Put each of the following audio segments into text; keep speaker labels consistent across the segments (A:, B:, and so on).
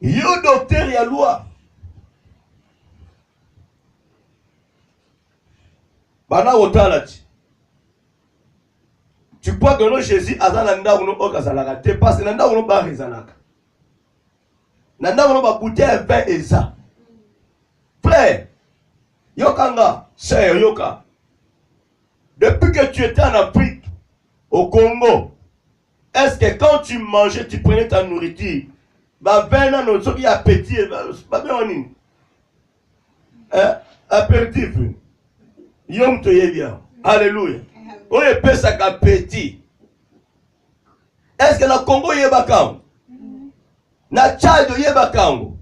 A: Yo docteur ya loi. Bana otalati. Tu crois que non Jésus azalanda ou non okazalaka te parce que nanda ou non ba rezalaka. Nanda ou non ba bouteille vin eza. Frère, yokanga, sœur yoka. Depuis que tu étais en Afrique, au Congo, est-ce que quand tu mangeais, tu prenais ta nourriture, bah ben non, ce qui appétit, bah bien on y. Apéritif. Yom te yé bien. Alléluia. On est pèse à appétit. Est-ce que le Congo yé bakam? Na Tchad yé bakam?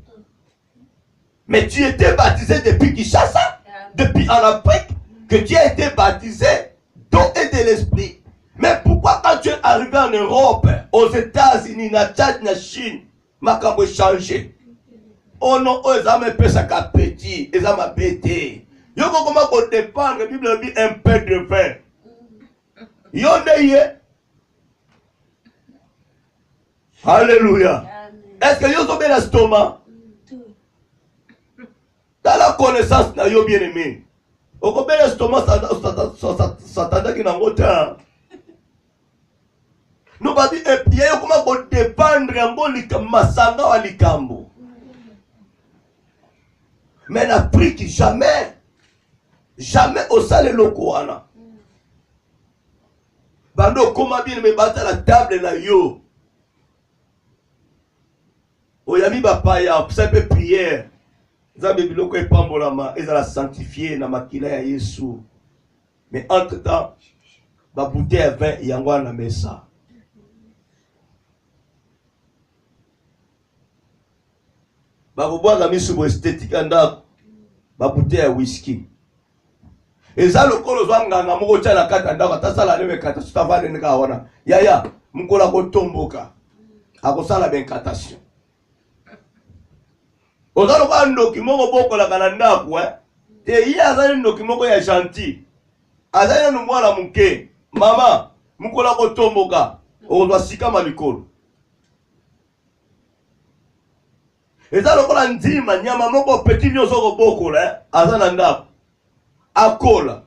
A: Mais tu étais baptisé depuis Kinshasa, depuis en Afrique, que tu as été baptisé d'eau et de l'esprit. Mais pourquoi quand tu es arrivé en Europe, aux États-Unis, na Tchad, na Chine, makambo changé? Oh non, oh, ils ont un peu ça petit, ils ont un pété. Yo comment qu'on dépendre, la Bible dit un peu de vin. Yo ne. Alléluia. Est-ce que yo sont bien l'estomac? Dans la connaissance, na yo bien aimé. Au combien l'estomac, ça t'attend qu'il n'a pas. Nous va dire, et puis comment qu'on dépendre, masanga wa likambo. Mais l'Afrique, jamais, jamais au salé lokoana. Bando comment bien me battre la table na yo. Oyami bapaya, ça peut prière. Zabe biloko epambolama, ezala sanctifié na makila ya Yesu. Mais entre-temps, ba bouteille vin yango na mesa. Ba boboaka misu esthétique anda ba bouteille ya whisky. Eza lokolo zwa nganga moko tia na kata ndako atasala lebe kata sutavane nika wana. Yaya, mukola ko tomboka. Akosala benkatation. Ozalo ba ndoki moko boko la kana ndako te yi azali ndoki moko ya gentil. Azali no mwana muke. Mama, mukola ko tomboka. Ozwa sika malikolo. Eza lokola ndima nyama moko petit nyoso ko boko la azana ndako. Akola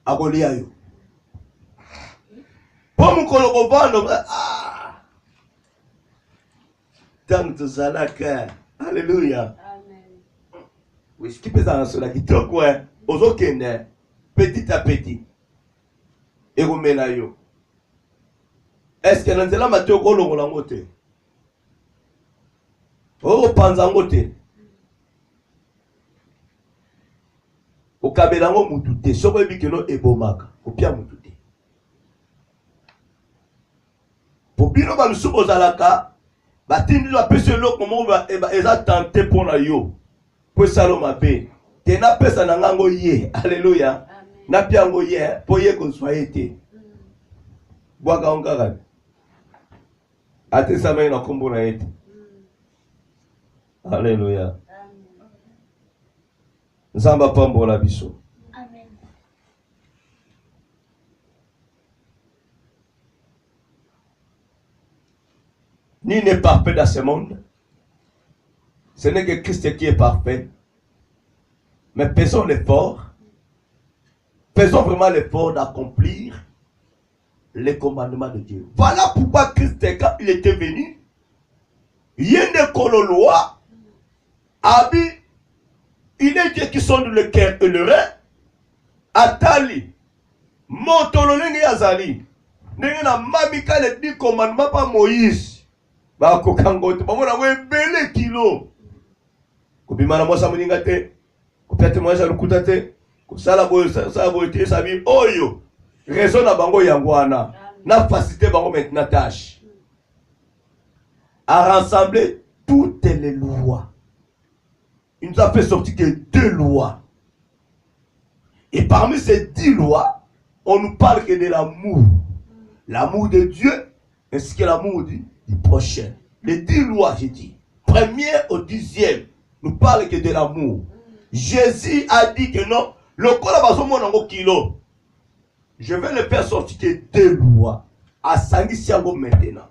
A: akolia yo. Po mukolo ko vando Tant zalaka. Alléluia. Oui, ce qui peut dans cela qui te quoi ozokende petit à petit. Et remena yo. Est-ce que dans cela mateo ko longola ngote? O panza ngote. O kabelango mutute, soko ebikeno ebomaka, opia mutute. Po bino ba misuko zalaka, batindi ba pese loko mo ba eza tenté pour na yo. Po saloma be. Te na pesa na ngango ye. Alléluia. Na piango ye, po ye ko soyete. Bwaka ongaga. Ate sama ina kombo na yete. Alléluia. Nzamba pambola biso. Amen. Nul n'est parfait dans ce monde. Ce n'est que Christ qui est parfait. Mais faisons l'effort. Faisons vraiment l'effort d'accomplir les commandements de Dieu. Voilà pourquoi Christ, quand il était venu, il y a une loi. Abi, il est Dieu qui sonde le cœur et le rein. Atali, Montolonenge Yazali, Nenga na mamika le 10 commandements par Moïse. Ba ko kangote, ba mona we bele kilo. Ko bimana mosa muninga te, ko pete mosa lukuta te, ko sala boyo te sabi oyo. Raison na bango yangwana. Na facilité bango maintenant tâche. À rassembler toutes les lois. Il nous a fait sortir que 2 lois. Et parmi ces 10 lois, on nous parle que de l'amour. L'amour de Dieu, ainsi que l'amour du prochain. Les 10 lois, j'ai dit. Première au 10e, nous parle que de l'amour. Jésus a dit que non, le kolo kilo. Je vais le faire sortir que 2 lois. À Sangi Siango maintenant.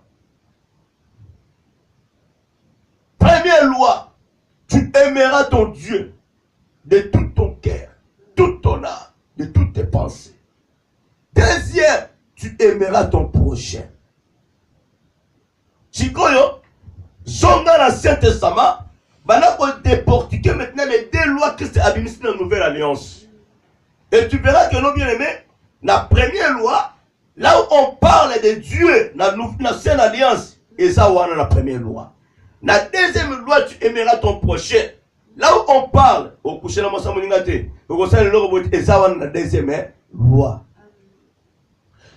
A: Première loi. aimeras ton Dieu de tout ton cœur, toute ton âme, de toutes tes pensées. Deuxième, tu aimeras ton prochain. Chikoyo, zonga l'Ancien Testament, maintenant qu'on déportique maintenant les deux lois que c'est abimé dans la Nouvelle Alliance. Et tu verras que nos bien-aimés, la première loi, là où on parle de Dieu, dans l'Ancienne Alliance, et ça, on a la première loi. La deuxième loi, tu aimeras ton prochain. Là où on parle, au coucher dans mon samoulingate, au conseil de l'eau, et ça, on a la deuxième loi.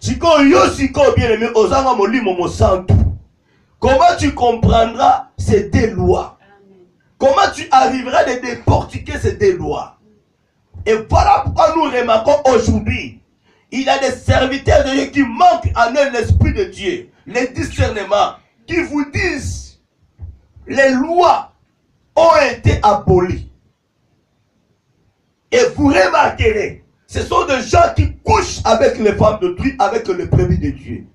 A: Si yo bien aimé, osanga molimo mo santo. Comment tu comprendras ces deux lois? Comment tu arriveras de décortiquer ces deux lois? Et voilà pourquoi nous remarquons aujourd'hui, il y a des serviteurs de Dieu qui manquent en eux l'esprit de Dieu, les discernements, qui vous disent les lois ont été abolies. Et vous remarquerez, ce sont des gens qui couchent avec les femmes d'autrui, avec le brebis de Dieu.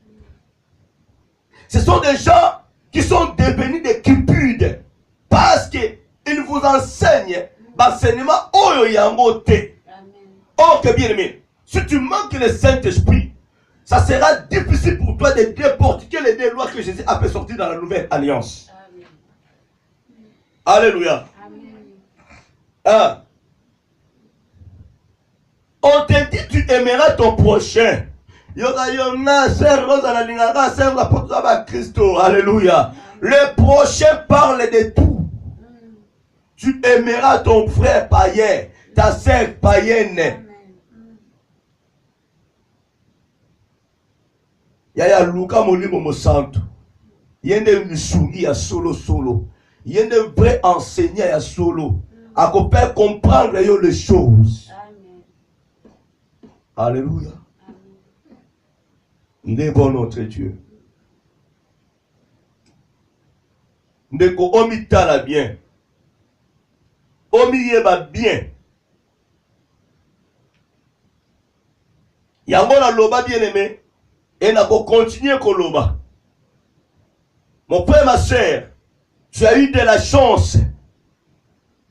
A: Ce sont des gens qui sont devenus des cupides parce qu'ils vous enseignent l'enseignement oyo yango te. Or que bien aimé, si tu manques le Saint-Esprit, ça sera difficile pour toi de décortiquer les deux lois que Jésus a fait sortir dans la Nouvelle Alliance. Amen. Alléluia. Amen. On te dit tu aimeras ton prochain. Alléluia. Le prochain parle de tout. Tu aimeras ton frère païen, ta sœur païenne. Yaya Luka Molimo Mosanto. Yende Missouri à solo. Yende vrai enseignant à solo. À faire comprendre les choses. Alléluia. Il est bon notre Dieu. Ndeko omi tala bien. Omi yeba bien. Yango na loba bien aimé. Et n'a pas continué koloba. Mon frère, ma soeur, tu as eu de la chance.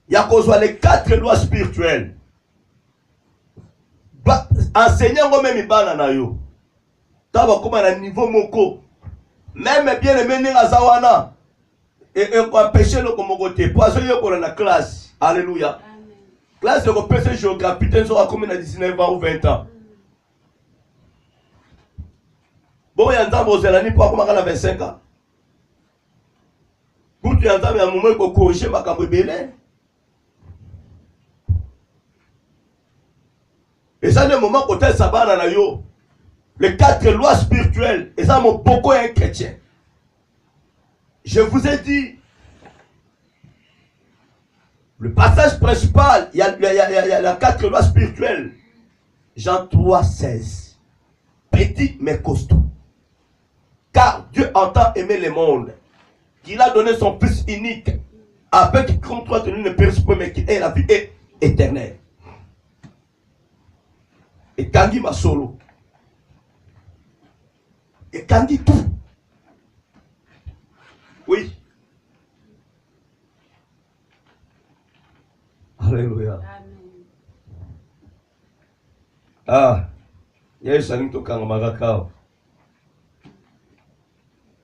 A: Il y a qu'on soit les 4 lois spirituelles. Enseignant moi-même ibana na yo. Taba comme à niveau moko. Même bien aimé n'enga zawana. Et quoi péché le comme côté. Poisson yo pour la classe. Alléluia. Classe de péché géographie t'en sera comme à 19 ans ou 20 ans. Bon y a un aux elani pour comme à 25 ans. Pour tu entends un moment pour corriger ma cambrelé. Et ça, le moment où tu es sabana na yo, les 4 lois spirituelles, et ça, mon beaucoup est un chrétien. Je vous ai dit, le passage principal, il y a les 4 lois spirituelles. Jean 3, 16. Petit mais costaud. Car Dieu entend aimer le monde, qu'il a donné son Fils unique, afin qu'il comme toi, ne périsse pas, mais qu'il ait la vie éternelle. Et Kandi ma solo. Et Kandi tout. Oui. Alléluia. Amen. Ah. Yes, I need to come back.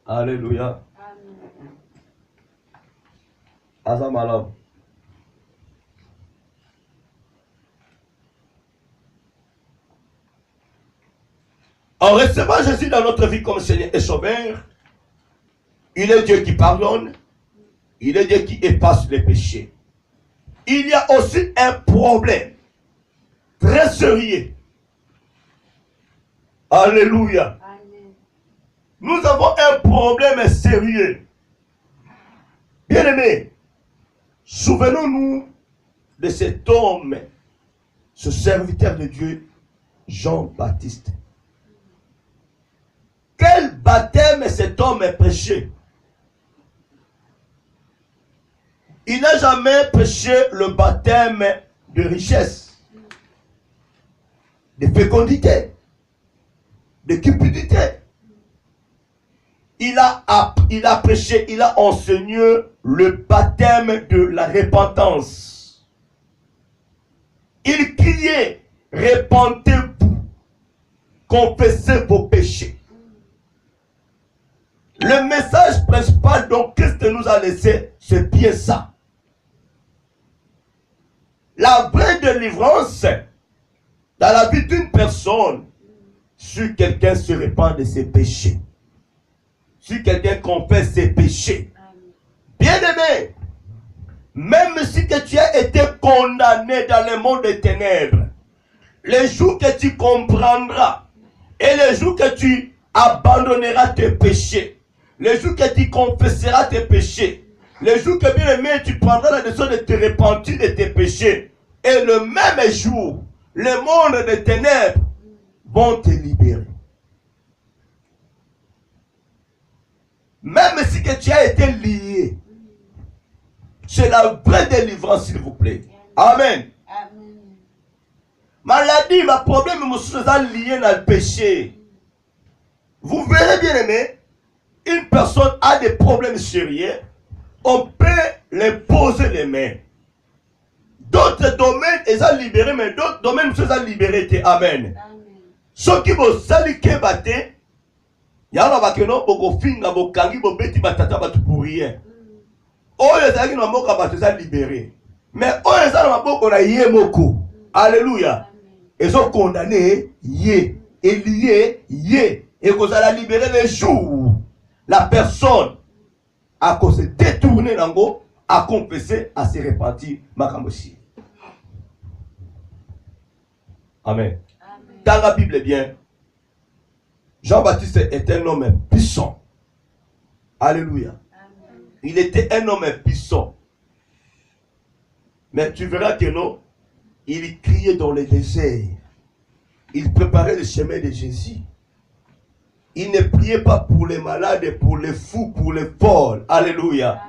A: Alléluia. Amen. Azamalam. En recevant Jésus dans notre vie comme Seigneur et Sauveur, il est Dieu qui pardonne, il est Dieu qui efface les péchés. Il y a aussi un problème très sérieux. Alléluia. Amen. Nous avons un problème sérieux. Bien-aimés, souvenons-nous de cet homme, ce serviteur de Dieu, Jean-Baptiste. Quel baptême cet homme est prêché? Il n'a jamais prêché le baptême de richesse, de fécondité, de cupidité. il a prêché, il a enseigné le baptême de la repentance. Il criait, répentez-vous, confessez vos péchés. Le message principal dont Christ nous a laissé, c'est bien ça. La vraie délivrance dans la vie d'une personne, si quelqu'un se répand de ses péchés, si quelqu'un confesse ses péchés, bien-aimé, même si que tu as été condamné dans le monde des ténèbres, les jours que tu comprendras et les jours que tu abandonneras tes péchés, les jours que tu confesseras tes péchés, les jours que bien-aimé tu prendras la décision de te repentir de tes péchés, et le même jour, le monde des ténèbres vont te libérer. Même si que tu as été lié, c'est la vraie délivrance, s'il vous plaît. Amen. Amen. Maladie, ma problème, je suis lié dans le péché. Vous verrez bien aimé, une personne a des problèmes sérieux, on peut les poser les mains. D'autres domaines, ils sont libérés, mais d'autres domaines, ils sont libérés. Amen. Ceux qui vont s'alliquer, il y a un qui vont finir, vont kangi, vont bêti, batata, bat pour rien. Oh, les gens qui n'ont pas libérés. Mais oh, les gens qui n'ont pas yémoko. Alléluia. Ils sont condamnés, yé, et liés, yé. Et qu'on a libéré les jours. La personne, à cause de détourner l'ango, à confesser, à se repentir, Makamoshi. Amen. Amen. Dans la Bible, bien, Jean-Baptiste est un homme puissant. Alléluia. Amen. Il était un homme puissant. Mais tu verras que non, il criait dans le désert. Il préparait le chemin de Jésus. Il ne priait pas pour les malades, pour les fous, pour les folles. Alléluia.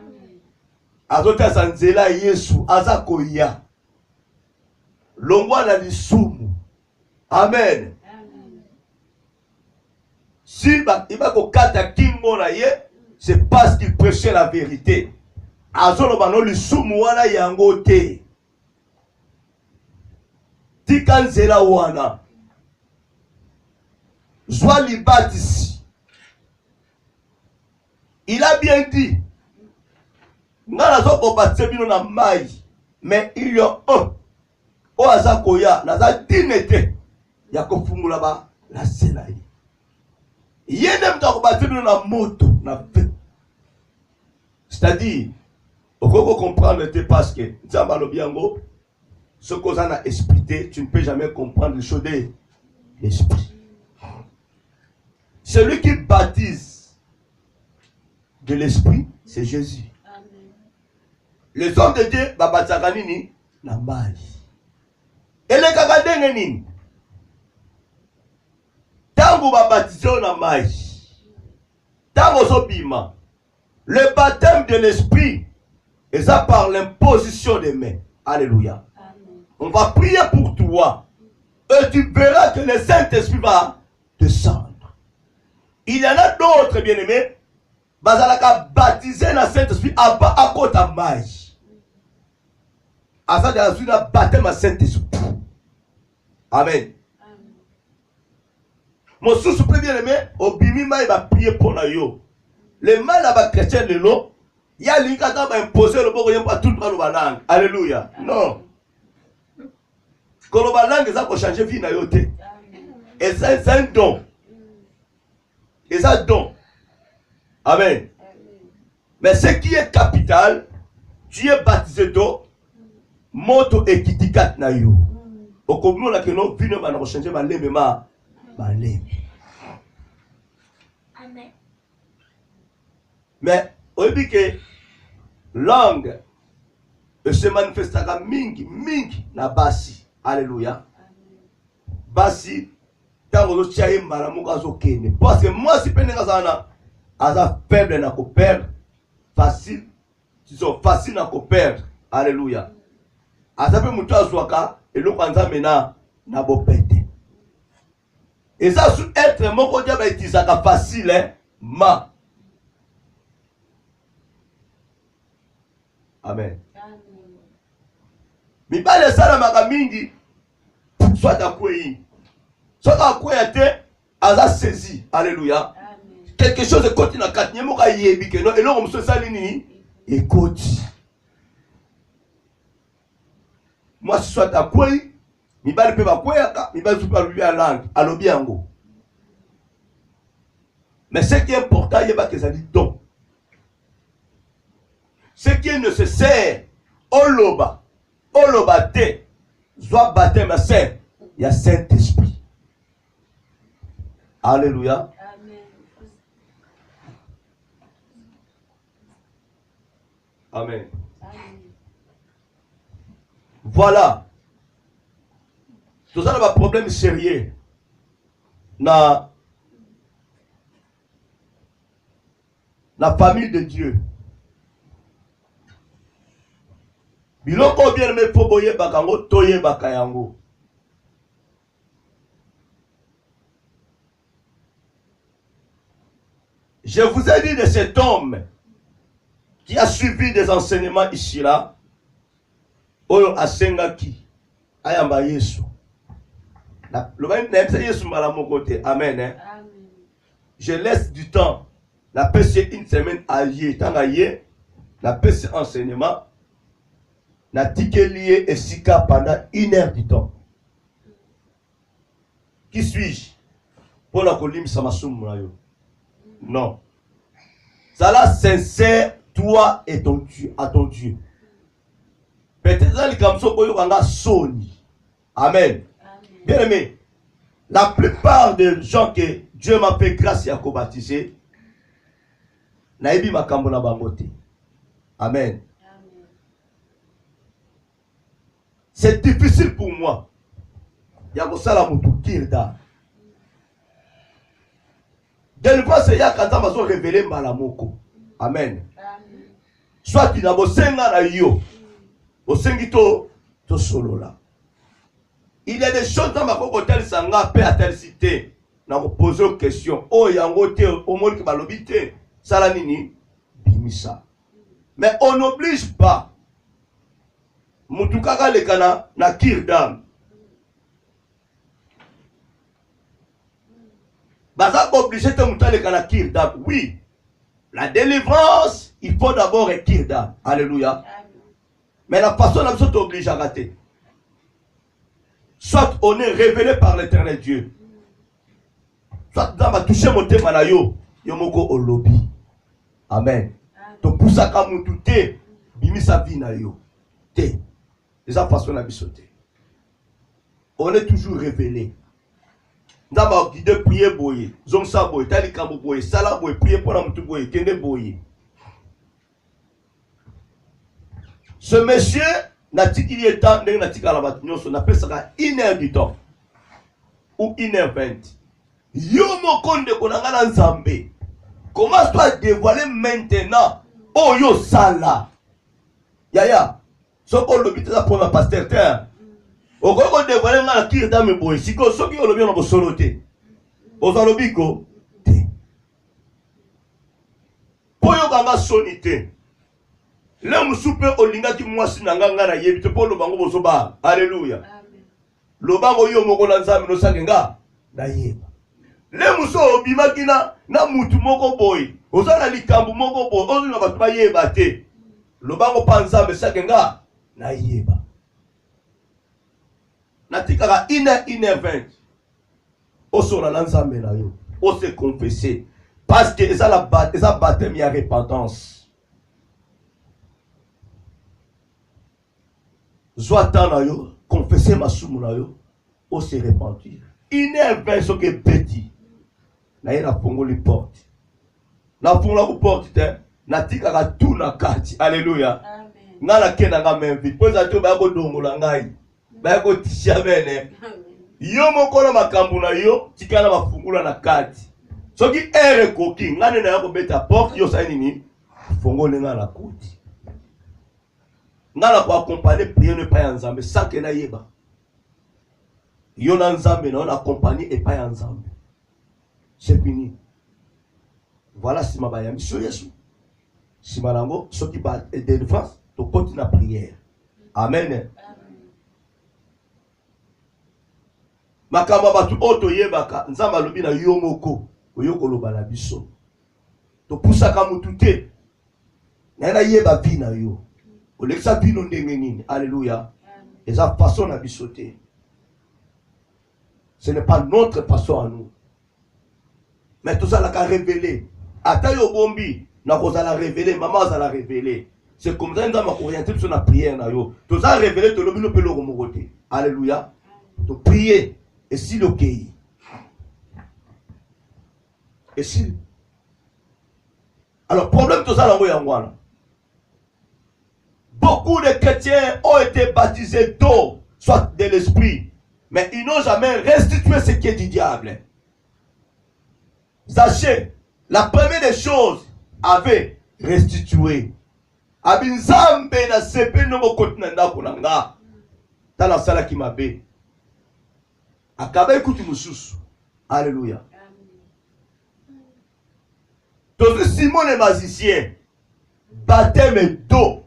A: Azota sanzela Yesu azakoya. Longwa na lisumu. Amen. Si il va kokata kingo na ye, c'est parce qu'il prêchait la vérité. Azolo bano lisumu wana yango te. Tikanzela wana. Joie libatisi. Il a bien dit. Mais il y a un. O azakoya, naza dinete. Yako fungula ba la senaï. Yénem ta kobatse bino na moto na feu. C'est-à-dire, au faut comprendre parce que Nzamba lobiango, ce qu'on a expliqué, tu ne peux jamais comprendre les choses de l'esprit. Celui qui baptise de l'esprit, c'est Jésus. Amen. Les hommes de Dieu, babatsakanini na mai. Et les kakadenge nini? Tango babatizo na mai. Tango sobima. Le baptême de l'esprit, et ça par l'imposition des mains. Alléluia. Amen. On va prier pour toi. Et tu verras que le Saint-Esprit va descendre. Il y en a d'autres, bien-aimés, bazalaka baptisé dans le Saint-Esprit à côté de maï. À ça, il y a un baptême à Saint-Esprit. Amen. Mon sous bien-aimé, au bimima, il va prier pour la yo. Les mal à chrétien de l'eau, il y a l'incata va imposer le bon pas tout le monde. Alléluia. Non. Quand le langue, ça va changer vie na yote. Et c'est un don. Et ça don. Amen. Mais ce qui est capital, tu es baptisé d'eau, moto et kitikat na yo. Au commun là que non, vie ne va pas changer ma lème ma lème. Amen. Mais au dit que langue se manifestera mingi na basi. Alléluia. Basi parce que moi si pene kazana aza faible na ko perdre facile sont facile na ko perdre. Alléluia. Aza pe mutu azwaka eloko nzambe na bopete. Et ça sous être moko dia ba itisaka facile ma Amen. Mibale sala makamingi soit akwei. Soit akwei te aza saisi. Alléluia. Quelque chose de côté na kat nyemo ka yebi ke no et l'homme se sali ni écoute. Moi soit akwei mibale pe bakwei aka mibale super lui à langue alobi yango. Mais ce qui est important, il y a que ça dit don. Ce qui est nécessaire, Oloba te, soit baptême c'est, il y a Saint-Esprit. Alléluia. Amen. Voilà. Tout ça, c'est un problème sérieux. La famille de Dieu. Biloko bien aimé poboye bakango toye bakayango. Je vous ai dit de cet homme qui a suivi des enseignements ici là. Oyo asengaki ayamba Yesu. Le même Yesu malamokote. Amen. Je laisse du temps. La paix c'est une semaine à lier. Tant à lier, la paix c'est enseignement. Na tike lié et sika pendant 1 heure du temps. Qui suis-je? Pour la colim samasoum rayo. Non. Ça là sincère, toi et ton Dieu, à ton Dieu. Peut-être que comme ça, on a soni. Amen. Bien aimé, la plupart des gens que Dieu m'a fait grâce à baptiser, naïbi makambo na bangote. Amen. C'est difficile pour moi. Il y a ça la moutoukirda. Des fois, c'est ya quand on va révéler malamoko. Amen. Soit tu n'as pas senga na yo, au sengito to solo là. Il y a des choses dans ma cocotel sanga pe à telle cité. Na ko poser une question. Oh yango te au monde qui balobité. Salanini bimisa. Mais on n'oblige pas. Mutukaka le kana na kirdam. Baza obligé de monter le kana kirdam. Oui. La délivrance, il faut d'abord un kirdam. Alléluia. Mais la façon dont on t'oblige à rater. Soit on est révélé par l'éternel Dieu. Soit dans ma touche mon thème na yo. Yomoko au lobby. Amen. To poussaka mutute bimi sa vie na yo. Te. Les façon à bisoter. On est toujours révélé. Nous avons guidé prier boye. Zom sa boye. Tali kambo boye. Sala boye. Prier pour la moutou boye. Kende boye. Ce monsieur n'a dit qu'il y a temps. N'a dit qu'à la bâtiment. On appelle ça 1 heure du temps. Ou 1h20. Yo mo konde konanga na nzambe. Commence-toi à dévoiler maintenant. Oh yo sala. Yaya. Ce qu'on le dit pour ma pasteur terre. Au cours de dévoiler la qui est dans mes bois. Si qu'on soit qui le bien on soloté. Aux alobiko. Pour yo ganga sonité. L'homme soupe au linga qui moi sinanga na yebite pour le bango bosoba. Alléluia. Le bango yo moko na nzambe no sakenga na yeba. L'homme so obima kina na mutu moko boy. Ozala likambu moko boy. Ozo na batu ba yeba te. Le bango pa nzambe sakenga na yeba. Natikara 1h20. Oso na nzambe na yo. O se confesser. Parce que ça la baptême y a repentance. Zoatan na yo, confesser ma soumou na yo, o se repentir. 1h20 so que petit. Na ye na pongo li porte. Na pongo la porte te, natikara tout na kati. Alléluia. Nana kena nga menvi. Poza to ba ko dongola ngai. Ba ko tisha bene. Yo moko na makambu na yo, tikana mafungula na kati. Soki ere koki, ngane na yako beta porte yo sa nini? Fongole nga na koti. Ngana ko accompagner prier ne pas nzambe sans que na yeba. Yo na nzambe na on accompagner et pas nzambe. C'est fini. Voilà si ma bayami so Yesu. Si malango soki ba délivrance to côté na prière. Amen. Makamba batu oto yebaka nzamba lobi na yo moko oyoko loba na biso. To pusaka mutu te. Na yeba vi na yo. Oleksa bino ndenge nini. Alléluia. Et ça façon na biso te. Ce n'est pas notre façon à nous. Mais tout ça l'a révélé. Ata yo bombi na kozala révélé, maman zala révélé. C'est comme ça nzamba orienté sur la prière na yo. Tout ça révélé to lobi no pelo romogote. Alléluia. To prier et si le pays. Et si alors problème tout ça la ngoyangwana. Beaucoup de chrétiens ont été baptisés d'eau, soit de l'esprit, mais ils n'ont jamais restitué ce qui est du diable. Sachez, la première des choses avait restitué. Abinzambe na sepe no mokoti na ndako na nga. Tala sala ki mabe. Akaba ekuti mususu. Alléluia. Donc Simon le magicien, baptême d'eau.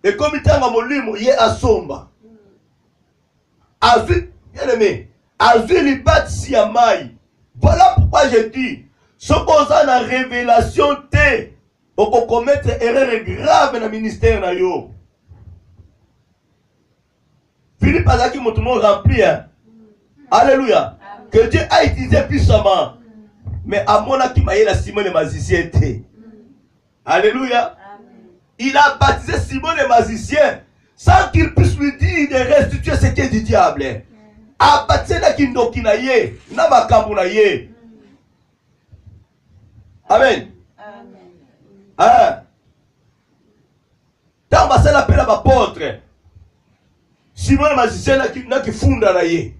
A: Et comme il t'a molimo, il est à somba. Azui, bien aimé, Azui li bat si amai. Voilà pourquoi je dis, ce qu'on a la révélation te, on peut commettre erreur grave dans le ministère na yo. Philippe Azaki mon tout le monde rempli, hein. Alléluia. Que Dieu a utilisé puissamment. Mais à mon qui m'a la Simon le magicien te. Alléluia. Il a baptisé Simon le magicien sans qu'il puisse lui dire de restituer ce qui est du diable. A baptisé na kindoki na ye, na makambu na ye. Amen. Hein? Tant que ça l'appelle l'apôtre, Simon le magicien n'a qui funda na ye.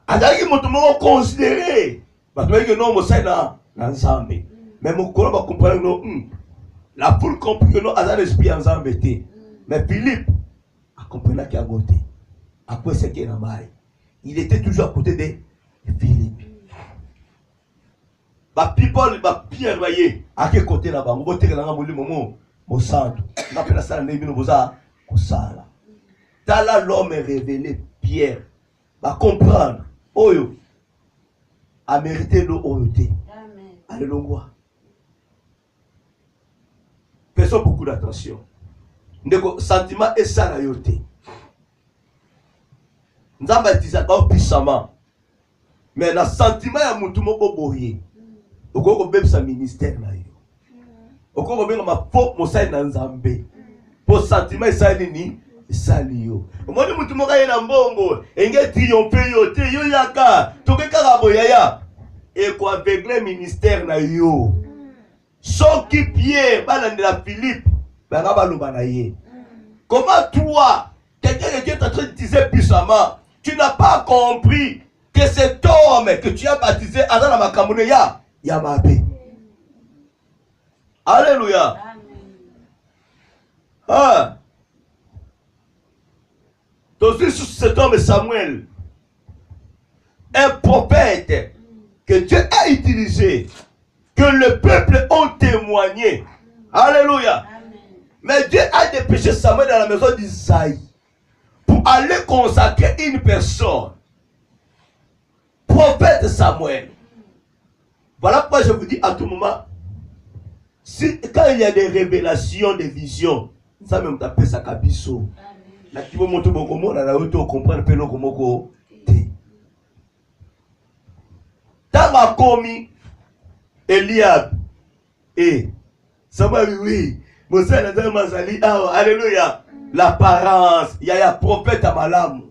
A: Adaki motomo considéré. Parce que non, moi na nzambe. Mais mon collègue va comprendre non. La foule comprit que non, Azan esprit ensemble était. Mais Philippe a compris qu'il a goûté. Après ce qu'il a marre. Il était toujours à côté de Philippe. Ma people, ma Pierre, voyez, à quel côté là-bas? On va dire que l'on a moment, mon centre. On appelle ça le nez, on sala. T'as là l'homme révélé, Pierre, va comprendre. Oyo a mérité l'eau oyoté. Alléluia. Faisons beaucoup d'attention. Le sentiment est ça la yoté. Nous avons dit ça puissamment. Mais le sentiment est mon tout le monde boyé. Au cours de sa ministère là. Au cours de ma faute, mon saïd dans Zambé. Pour sentiment ça ni salio. Moi tout le monde est dans bongo. Engé triomphe yoté yo yaka. Toke karabo yaya. Et quoi avec le ministère là yo. Son qui Pierre, de la Philippe, comment toi, quelqu'un qui est en train de dire puissamment, tu n'as pas compris que cet homme que tu as baptisé Azana Makamuneya, Yamabe. Alléluia. Ah. Donc, sur cet homme Samuel, un prophète que Dieu a utilisé, que le peuple ont témoigné. Alléluia. Amen. Mais Dieu a dépêché Samuel dans la maison d'Isaïe pour aller consacrer une personne. Prophète Samuel. Voilà pourquoi je vous dis à tout moment, si, quand il y a des révélations, des visions, ça même t'appelle ça kabiso. La qui vous montre beaucoup monde, la auto comprendre peu le comment t'es. Tant m'a commis Eliab et Samuel, oui, Moussa n'a Mazali, alléluia, l'apparence, il y a un prophète à Malam,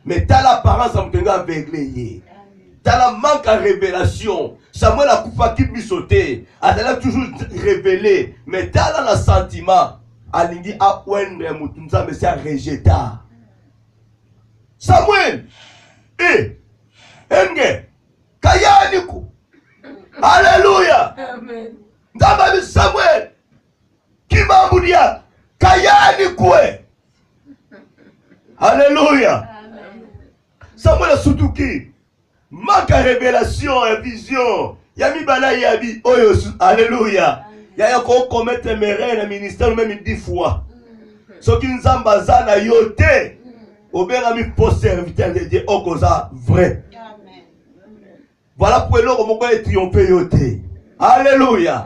A: mais t'as l'apparence à me aveuglé, t'as la manque à révélation. Samuel a coupé qui lui sauter, elle a toujours révélé, mais t'as là le sentiment, elle dit à Ouendre Moutounza, mais c'est un rejetar. Samuel, Enge, Kayaniku. Alléluia. Amen. Ndabali Samuel. Kimambudia. Kayani kwe. Alléluia. Amen. Samuel a surtout qui? Manque à révélation et vision. Yami bala yabi. Alléluia. Yaya ko commettre mes reins le ministère même 10 fois. Ce qui nous a zana yote. Au bien ami faux serviteur de Dieu. Au causa vrai. Voilà pour l'homme mon est triomphé yote. Alléluia.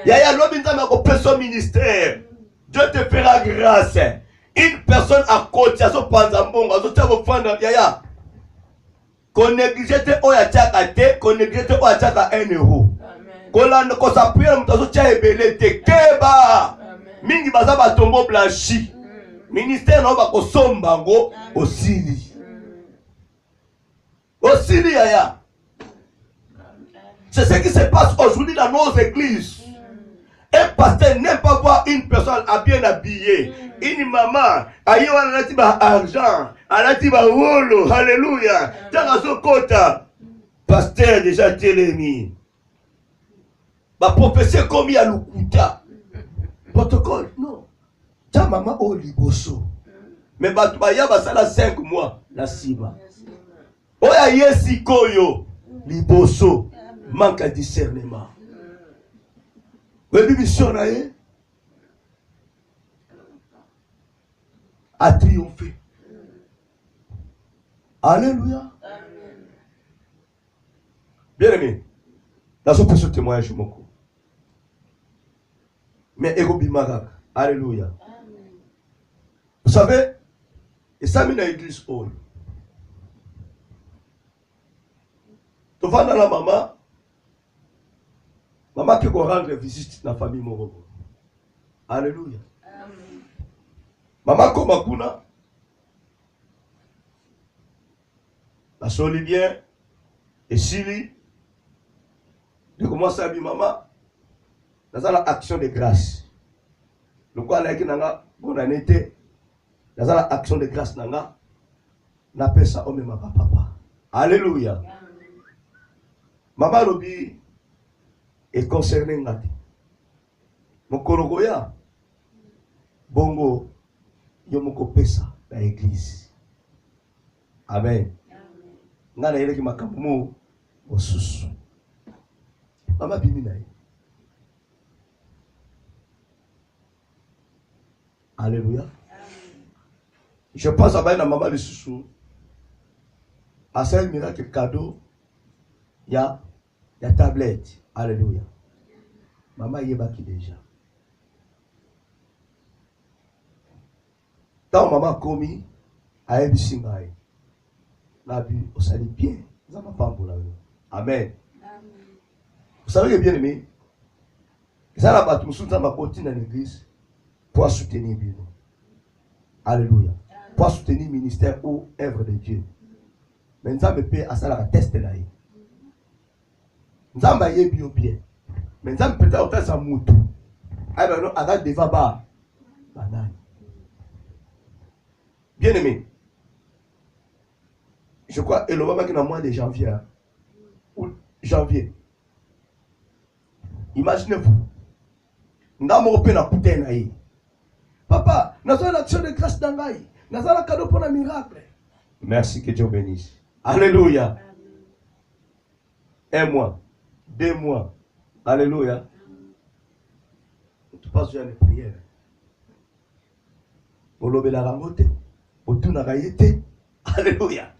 A: Yaya l'homme n'a pas son ministère. Dieu te fera grâce. Une personne à côté à son panzambon, à son table yaya. Qu'on néglige te oya tchaka te, qu'on néglige te oya tchaka 1 euro. Qu'on s'appuie à mon tchaka ebele te keba. Mingi baza ba tombo blanchi. Ministère non ba ko sombango osili. Osili yaya. C'est ce qui se passe aujourd'hui dans nos églises. Un pasteur n'aime pas voir une personne bien habillée. Une maman, elle a dit argent, elle a dit wolo, alléluia. Dans son côté, pasteur déjà télémi. Ma prophétie comme il y a le kuta. Protocole, non. Ta maman au liboso. Mais Batubaya basala 5 mois, la siba. Oya yesi koyo, liboso. Manque à discernement. Le mission a triomphé. Alléluia. Bien aimé, dans ce témoignage, mais Erobi Marak. Alléluia. Vous savez, et ça, c'est l'église. Tu vas dans la maman. Maman qui va rendre visite dans la famille Morobo. Alléluia. Amen. Maman comme Akuna. La soli bien. Et Sili. De commencer à dire maman. Dans la action de grâce. Le quoi là qui n'a bonne année. Dans la action de grâce n'a n'appelle ça homme ma papa. Alléluia. Amen. Maman Robi. Et concerné ngati mokologoya bongo yo moko pesa na église. Amen. Ngana ile ki makambo mo osusu mama bimi na. Alléluia. Je pense à na maman le susu à ce miracle cadeau ya tablette. Alléluia. Maman y est baki déjà. Tant maman commis a un bisingaï. La bu, on s'allie bien. Ça m'a pas pour la vie. Amen. Vous savez que bien aimé, ça la bâtiment sous ma continue dans l'église pour soutenir bien. Alléluia. Pour soutenir le ministère ou œuvre de Dieu. Mais ça me paie à ça la test là. Nzamba ye bio bien. Mais nzamba peut-être autant ça moutou. Ah ben non, arrête devant bas. Banane. Bien aimé. Je crois, et le moment qui est mois de janvier. Hein, ou janvier. Imaginez-vous. Ndamo pe na putain na yi. Papa, nous avons l'action de grâce d'Angaï. Nous avons le cadeau pour un miracle. Merci, que Dieu bénisse. Alléluia. 1 mois. 2 mois. Alléluia. Tu passes sur les prières. Olobe la ramote. Otu na gaïete. Alléluia.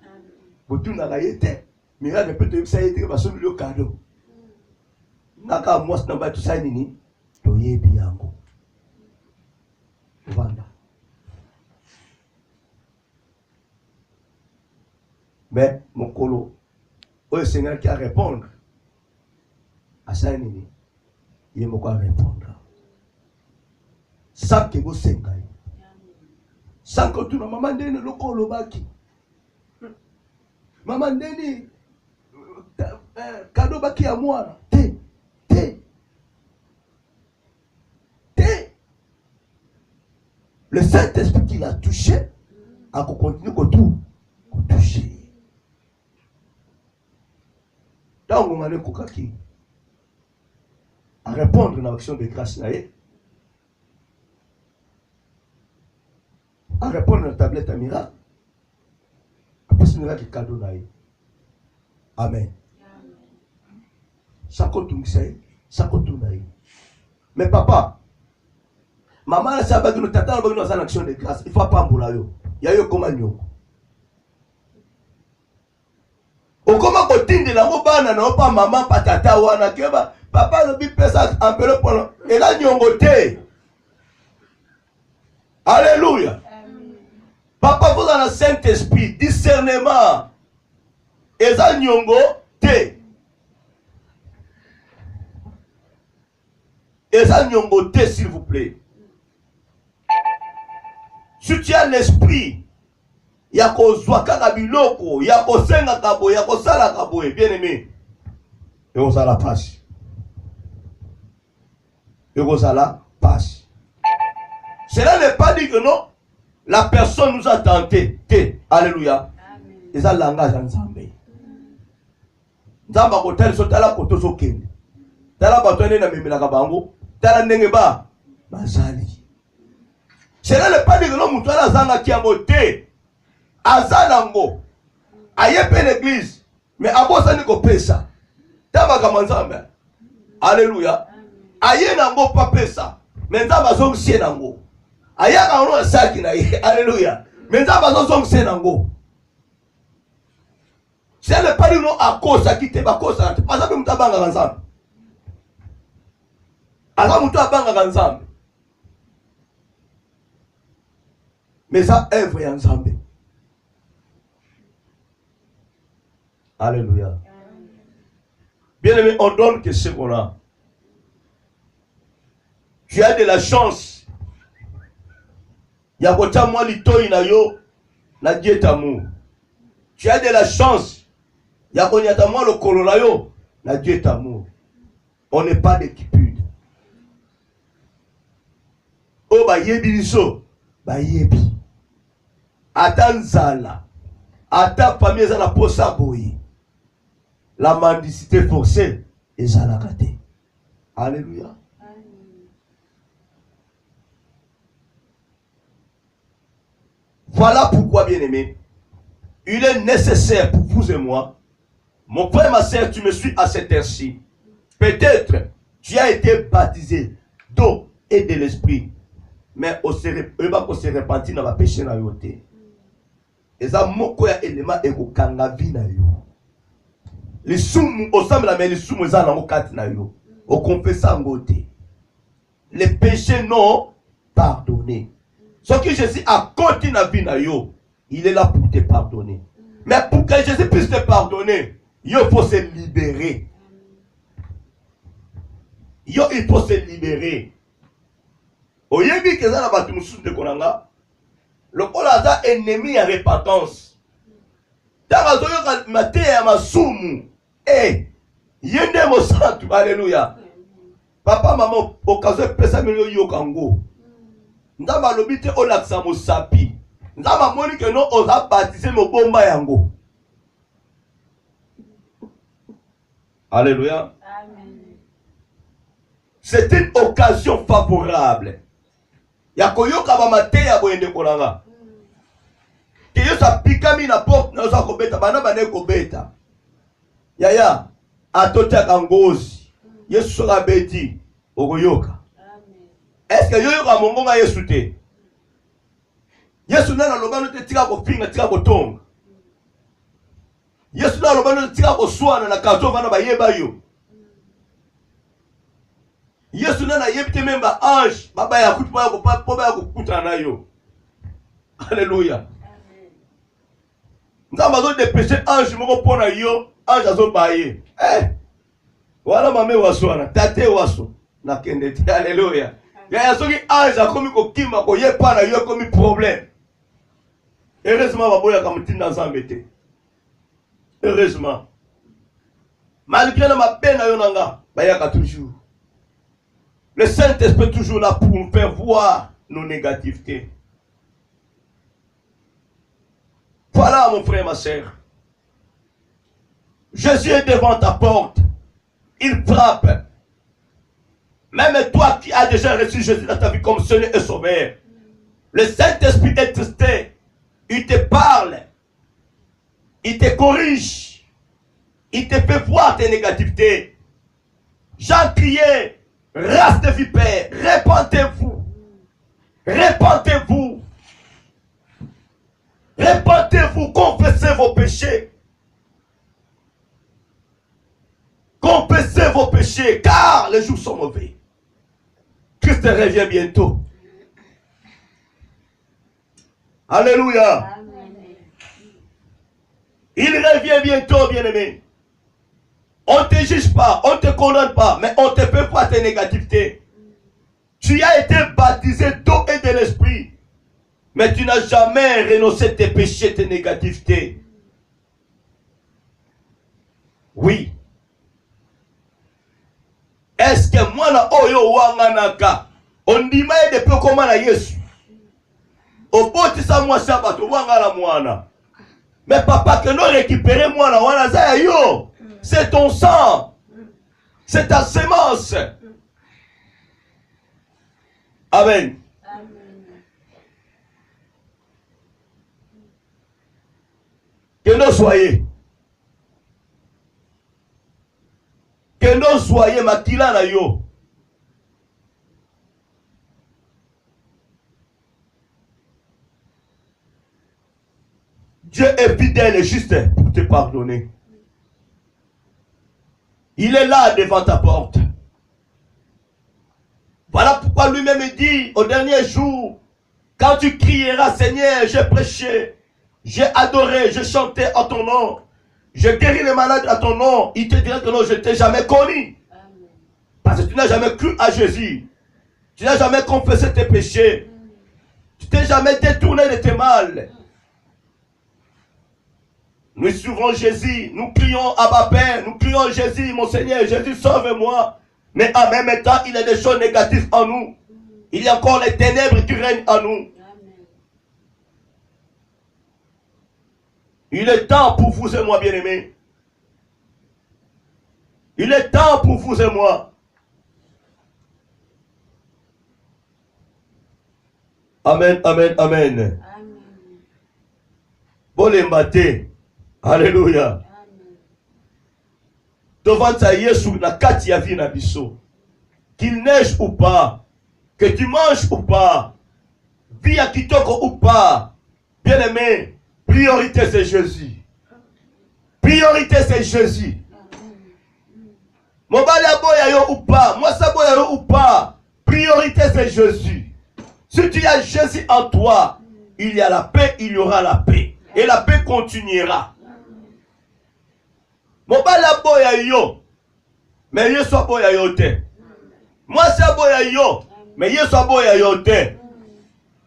A: Otu na gaïete. Miracle peut te ça été parce que le cadeau. Naka moi na ba tu ça nini. Toyebi yango. Vanda. Mais mon colo, le Seigneur qui a répondre à ça, il est quoi répondre. Sans que vous s'engagez. Sans que tu n'as maman deni le colo baki. Maman deni cadeau baki à moi. Te. Le Saint-Esprit qui l'a touché, a continué à toucher. Donc, on a le kokaki à répondre à l'action de grâce, à répondre à la tablette à miracle, après ce miracle de cadeau. Amen. Ça continue, ça continue. Mais papa, Maman, ça va nous tata, on va dans une action de grâce. Il faut pas mbula yo. Il y a eu comme un nyongo. Au comment continue la mobana non pas maman pas tata wana keba papa le bi pesa un peu pour et là nyongo te. Alléluia. Papa vous dans le Saint-Esprit discernement. Et ça nyongo te. Et ça nyongo te s'il vous plaît. Si tu as l'esprit, il y a kozwa kaka biloko, il y a kosenga kabo, il y a kosala kabo, bien aimé. Et on la passe. Et on la passe. Cela n'est pas dit que non, la personne nous a tenté. Alléluia. Et ça langage ensemble. Nzamba kotel so tala koto so kende. Tala batone na mimila kabango, tala ndenge ba bazali. Cela n'est pas dit que non, moutoula zanga qui a moté. Azanango. Aye pe l'église. Mais abosa ni ko pesa. Tama kamanzambe. Alléluia. Aye nango pa pesa. Mais nzamba zong sie nango. Aye ka saki na ye. Alléluia. Mais nzamba zong sie nango. Cela n'est pas dit non à cause qui te ba cause. Pas ça que mutabanga kanzambe. Asa mutabanga kanzambe. Mais ça œuvre est ensemble. Alléluia. Bien aimé, on donne que ce qu'on a. Tu as de la chance. Yakota moi litoi na yo na Dieu t'amour. Tu as de la chance. Yakonyata moi le kolona yo na Dieu t'amour. On n'est pas d'équipure. Oh ba yebi liso, ba yebi. Ata nzala, ata famille ezala posa boye. La mendicité forcée ezala kate. Alléluia. Voilà pourquoi, bien aimé, il est nécessaire pour vous et moi, mon frère, ma soeur, tu me suis à cette heure-ci. Peut-être tu as été baptisé d'eau et de l'esprit, mais on se repentit dans le péché na yote. Et ça, moko ya élément ekokanga vi na yo. Les soum ensemble mais les soum za na mokati na yo. Au confessant ngote. Les péchés non pardonnés. Ce que Jésus a continué la vie na yo, il est là pour te pardonner. Mais pour que Jésus puisse te pardonner, il faut se libérer. Il faut se libérer. Oyebi que ça na batu mususu de konanga. Le kolaza ennemi à repentance. Dans la maté à ma soumou. Eh, yende mo santu. Alléluia. Papa, maman, occasion pesa milio yo kango. Ndama lobite olaksa mo sapi. Ndama moni que non osa baptiser mo bomba yango. Alléluia. Amen. C'est une occasion favorable. Yakoyoka ba maté ya boyende kolanga. Que yo sa pikami na porte na sa kobeta bana bana kobeta. Yaya atota kangozi. Yesu la beti okoyoka. Amen. Est-ce que yo yoka mongonga Yesu te? Yesu na lobano te tika ko finga tika ko tonga. Yesu na lobano te tika ko swana na kato bana ba yeba yo. Yesu na yebite memba ange baba ya kutu ba ko pa ya kukuta na yo. Alléluia. Nzamba zo dépêcher ange moko pona yo, ange azo baye. Wala mame waswana, tate waso na kende ti. Alléluia. Ya soki ange akomi ko kimba ko yepa na yo komi problème. Heureusement baboya ka mutinda nzambe te. Heureusement. Malgré ma peine na yo nanga, bayaka toujours. Le Saint-Esprit est toujours là pour nous faire voir nos négativités. Voilà, mon frère, ma soeur. Jésus est devant ta porte. Il frappe. Même toi qui as déjà reçu Jésus dans ta vie comme Seigneur et Sauveur. Le Saint-Esprit est tristé. Il te parle. Il te corrige. Il te fait voir tes négativités. Jean criait, race de vipères, répentez-vous. Repentez-vous. Repentez-vous, confessez vos péchés. Confessez vos péchés, car les jours sont mauvais. Christ revient bientôt. Alléluia.
B: Amen.
A: Il revient bientôt, bien-aimé. On ne te juge pas, on ne te condamne pas, mais on te peut pas tes négativités. Tu as été baptisé d'eau et de l'esprit, mais tu n'as jamais renoncé tes péchés, tes négativités. Oui. Est-ce que moi na oyo wanganaka on dit mais depuis comment na Yesu obotisa moi sabato wangala mwana mais papa que nous récupérer moi na wana za yo c'est ton sang c'est ta sémence. Amen. Que nous soyez makila na yo. Dieu est fidèle et juste pour te pardonner. Il est là devant ta porte. Voilà pourquoi lui-même dit au dernier jour, quand tu crieras, Seigneur, j'ai prêché, j'ai adoré, j'ai chanté en ton nom, j'ai guéri les malades à ton nom, il te dira que non, je ne t'ai jamais connu.
B: Amen.
A: Parce que tu n'as jamais cru à Jésus. Tu n'as jamais confessé tes péchés. Tu t'es jamais détourné de tes mal. Nous suivons Jésus, nous crions Abba Père, nous crions Jésus, mon Seigneur, Jésus sauve-moi. Mais en même temps, il y a des choses négatives en nous. Il y a encore les ténèbres qui règnent en nous.
B: Amen.
A: Il est temps pour vous et moi, bien-aimés. Il est temps pour vous et moi. Amen, amen, amen.
B: Amen.
A: Bolembate. Alléluia.
B: Amen.
A: Devant ta Yesu na kati ya vie na biso. Qu'il neige ou pas, que tu manges ou pas, vie à kitoko ou pas, bien aimé, priorité c'est Jésus. Priorité c'est Jésus. Mobali aboya yo ou pas, moi ça boya yo ou pas, priorité c'est Jésus. Si tu as Jésus en toi, il y a la paix, il y aura la paix. Et la paix continuera. Mobali aboya yo, mais Yesu aboya yo te. Moi c'est boya yo, mais Yesu aboya yo te.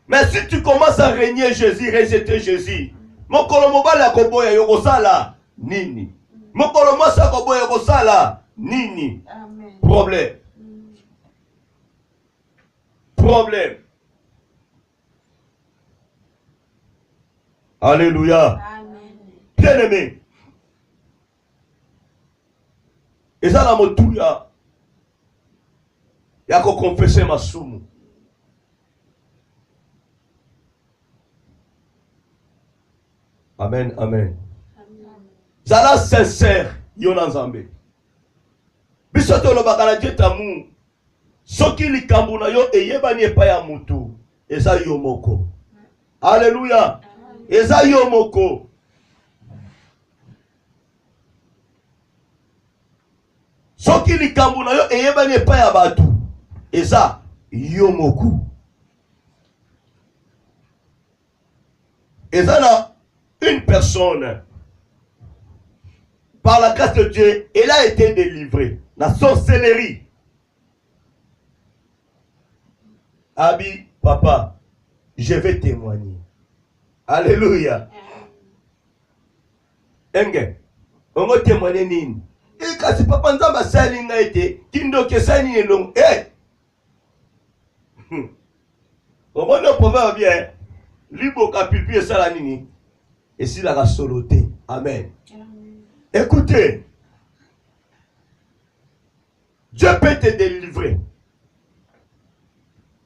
A: Mais si tu commences à régner Jésus, rejeter Jésus, mokolo mobali akoboya yo kosala nini? Mokolo mwasi akoboya kosala nini?
B: Amen.
A: Problème. Problème. Alléluia.
B: Amen.
A: Bien-aimé. Et ça la motuya. Il y a qu'à confesser ma somme. Amen, amen. Zala sincère, Yonan Zambé. Bisoto lo bakana jetamu. Soki likambu na yo eyebani epa ya mutu. Eza yo moko. Alléluia. Eza yo moko. Soki likambu na yo eyebani epa ya batu. Eza yo moko. Eza na une personne, par la grâce de Dieu, elle a été délivrée. La sorcellerie. Abi, papa, je vais témoigner. Alléluia. Enge, on va témoigner nini. Et quand c'est papa nzamba sali nga été, kindo ke sali ni long. Eh. On va nous prouver bien. Libo kapipi sala nini. Et si la soloté. Amen.
B: Amen.
A: Écoutez. Dieu peut te délivrer.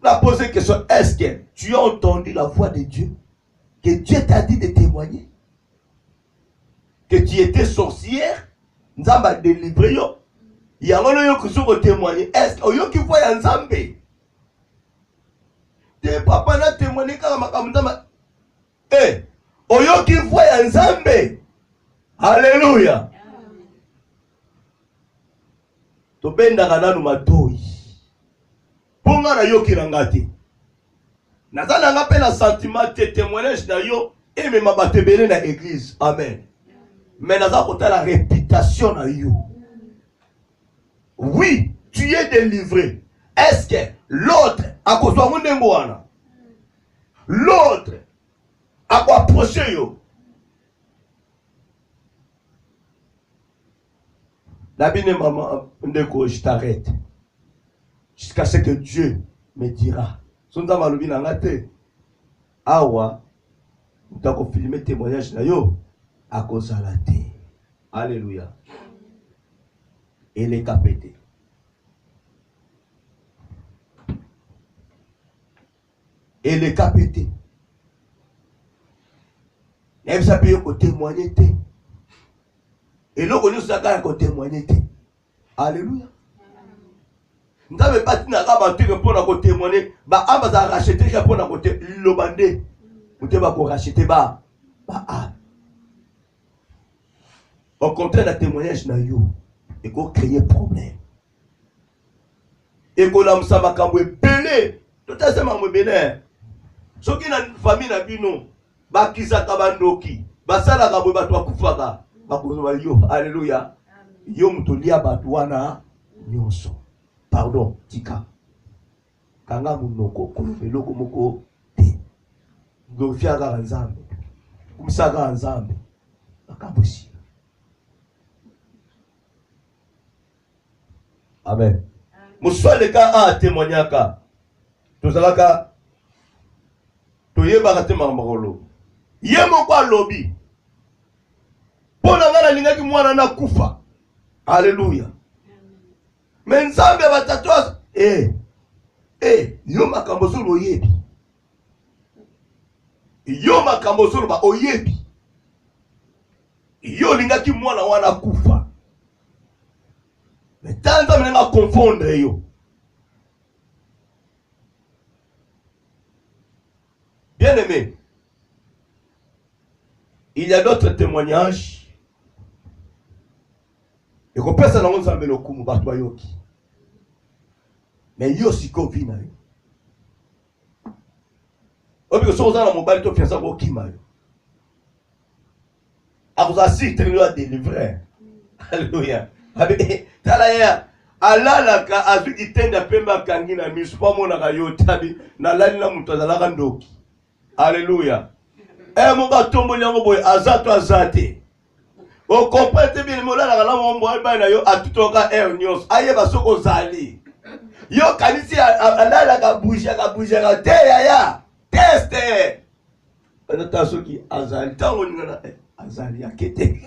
A: On a posé une question. Est-ce que tu as entendu la voix de Dieu? Que Dieu t'a dit de témoigner? Que tu étais sorcière? Nous avons délivré. Il y a un autre qui témoigner. Est-ce qu'il y a un Nzambe? te papa na témoigner kaka makambo. Eh, oyoki voix ya Nzambe. Alléluia. Tobendaka nanu matoi. Ponga na yoki nanga te. Nazala nga pe na sentiment te témoignage na yo emema bato ebele na église. Amen. Mais naza kotala la réputation na yo. Oui, tu es délivré. Est-ce que l'autre a kozwa mundengo wana? L'autre a ko approcher yo. Nabine maman ndeko, je t'arrête. Jusqu'à ce que Dieu me dira. Sonza malobi na ngate. Awa ndako filmer témoignage na yo akozala te. Alléluia. Et les capétés. Et les capétés. Et vous savez qu'on témoigne. Et là, on nous a témoigné. Alléluia. Nous n'avons pas dit qu'on témoigner. Bah, on va racheter pour nous côté l'obandé. Nous devons racheter bah. Au contraire, le témoignage n'a eu. Et qu'on crée problème. Et qu'on a mis ça makambo belé. Tout à fait makambo belé. Ceux qui ont une famille na bino, ba kisa kabandoki, ba sala kabo ba to kufaka, ba ko yo. Alléluia. Yo mutolia batu wana nyonso. Pardon, tika. Kanga munoko ko eloko moko te. Glorifia ga Nzambe. Kumsaga Nzambe. Akabosi. Amen. Muswa le ka a témoignaka. Tozalaka toyeba kate makambo. Yemo kwa lobi. Pona ngana lingaki mwana na kufa. Alléluia. Mais Nzambe batatoa yo makambo solo oyebi. Yo makambo solo ba oyebi. Yo lingaki mwana wana kufa. Mais tant que nous confondre yo. Bien aimé, il y a d'autres témoignages. Et qu'on peut s'en ensemble le coup batwayoki. Mais yo siko vina yo. Obi ko soza na mobile to fiança ko kima yo. A vous assiste nous délivrer. Alléluia. Talaya alala ka aziki tenda pemba kangina mispa mona ka yo tabi na lali na mutu azalaka ndoki. Alléluia. Monga tombo nyango boy azato azate. O comprendre bien mola la la mombo ba na yo atutoka nyos ayeba soko zali. Yo kanisi alala ka bouger ka te ya teste. Nota soki azali tango ngana azali akete.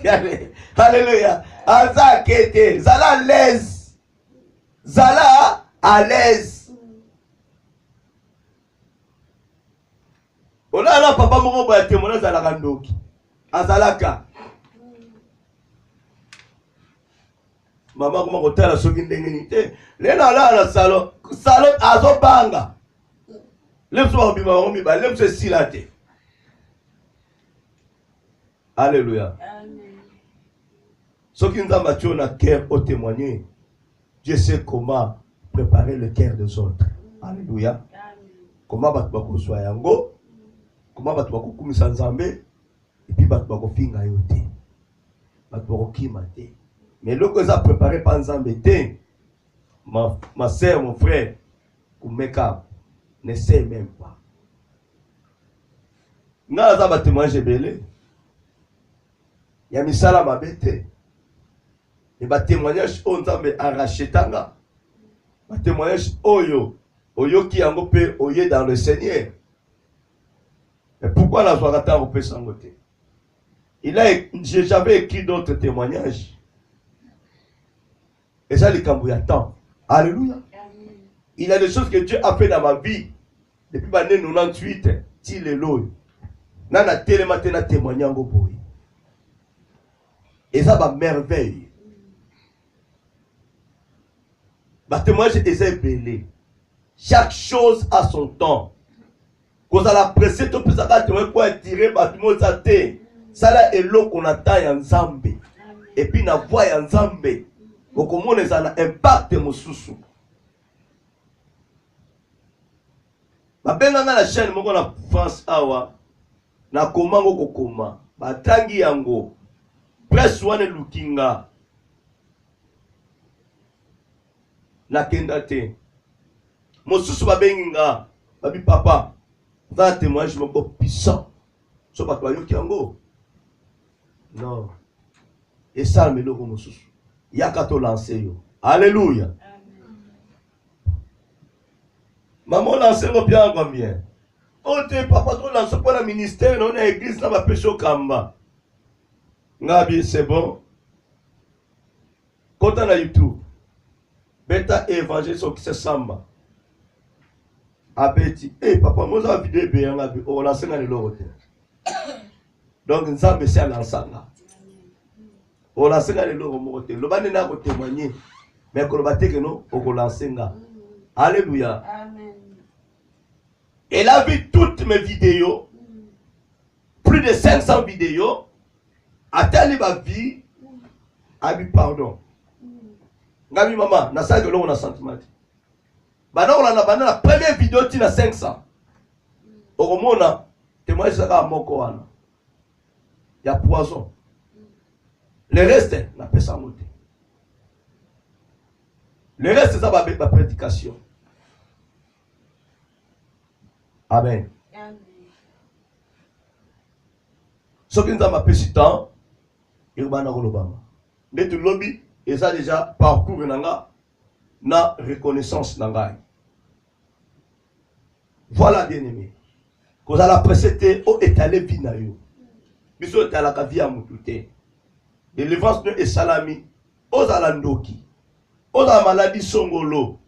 A: Alléluia. Aza kete, zala à l'aise. Zala à l'aise. Ola la papa moko boya témoignage zala kandoki. Azalaka. Mama kuma kotala soki ndenge ni te. Lena la salon azo banga. Lemso ba bima ngomi ba lemso silate. Alléluia. Ceux qui nous ont battu dans le cœur au témoigner, Dieu sait comment préparer le cœur des autres. Alléluia. Comment battre bako soit yango, comment battre bako kumisa Nzambe, et puis battre bako finga yote, battre bako kimate. Mais le que ça préparé par Nzambe te, ma sœur, mon frère, kumeka ne sait même pas. N'a pas battu manger belé. Il y a misala mabete. Et ba témoignage on Nzambe arrachetanga. Ba témoignage oyo ki yango pe oye dans le Seigneur. Mais pourquoi la joie rata au sangote? J'avais écrit d'autres témoignages. Et ça les cambouyatans. Alléluia. Il y a des choses que Dieu a fait dans ma vie depuis l'année 98 til eloy. Nana telema tena témoignango boy. Et ça va merveille. Bah témoignage est belé. Chaque chose a son temps. kozala pressé to pesaka te ko attirer batimo za te sala eloko na ta ya nzambe et puis na voix ya nzambe okomona ezana impact mosusu. Babenga na chaîne moko na France awa na komango kokoma batangi yango presse wane lukinga na kenda te mosusu babenga babi papa va témoignage moko puissant so bato bayoki yango non et ça meloko mosusu yaka to lancer yo. Alléluia. Maman lance ngo bien combien oh te papa to lance pour le ministère non na église na ba pécho kamba ngabi c'est bon kota na YouTube beta évangile so qui se samba abeti papa moza vidéo be ngabi o lance nga le lote donc nzambe c'est lansanga o lance nga le lote lo bande na ko témoigner mais ko lo bateke no o ko lancer nga. Alléluia. Amen. Elle a vu toutes mes vidéos, plus de 500 vidéos, atteint ma vie, a dit pardon. Ngabi maman, na sa que l'on a sentiment. Bah non, on a la première vidéo qui a 500. Au moment témoignage ça à mon corps. Il y a poison. Le reste, n'a pas ça monter. Le reste, c'est ça ma prédication. Amen. Ce qui nous a fait temps, il y a un lobby. Mais tout lobby, et ça déjà parcours na reconnaissance nanga. Voilà bien aimé. Quand on a précédé au étalé binayo. Biso étalé la vie à moutoute. Délivrance de salami. Aux alandoki. Aux maladie songolo.